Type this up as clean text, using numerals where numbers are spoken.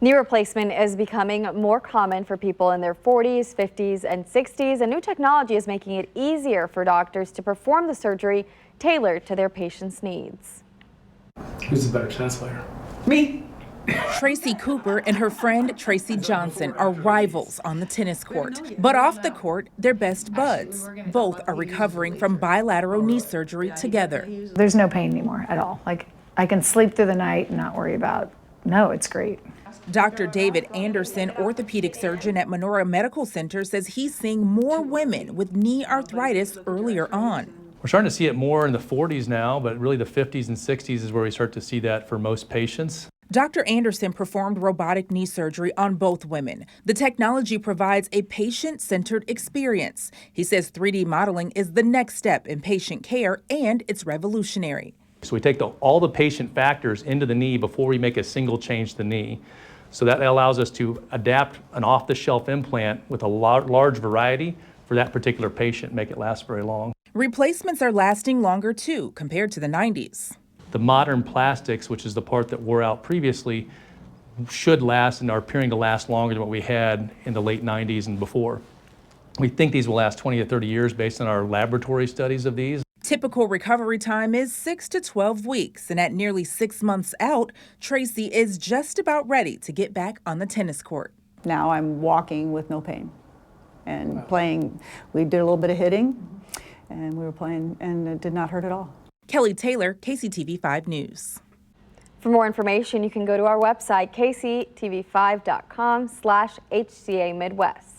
Knee replacement is becoming more common for people in their 40s, 50s, and 60s, and new technology is making it easier for doctors to perform the surgery tailored to their patients' needs. Who's the better tennis player? Me. Tracy Cooper and her friend Tracy Johnson are rivals on the tennis court. But off the court, they're best buds. Both are recovering from bilateral knee surgery together. There's no pain anymore at all. Like, I can sleep through the night and not worry about, no, it's great. Dr. David Anderson, orthopedic surgeon at Menorah Medical Center, says he's seeing more women with knee arthritis earlier on. We're starting to see it more in the 40s now, but really the 50s and 60s is where we start to see that for most patients. Dr. Anderson performed robotic knee surgery on both women. The technology provides a patient-centered experience. He says 3D modeling is the next step in patient care, and it's revolutionary. So we take all the patient factors into the knee before we make a single change to the knee. So that allows us to adapt an off-the-shelf implant with a large variety for that particular patient, make it last very long. Replacements are lasting longer too, compared to the 90s. The modern plastics, which is the part that wore out previously, should last and are appearing to last longer than what we had in the late 90s and before. We think these will last 20 to 30 years based on our laboratory studies of these. Typical recovery time is 6 to 12 weeks, and at nearly 6 months out, Tracy is just about ready to get back on the tennis court. Now I'm walking with no pain and playing. We did a little bit of hitting, and we were playing, and it did not hurt at all. Kelly Taylor, KCTV 5 News. For more information, you can go to our website, kctv5.com/HCA Midwest.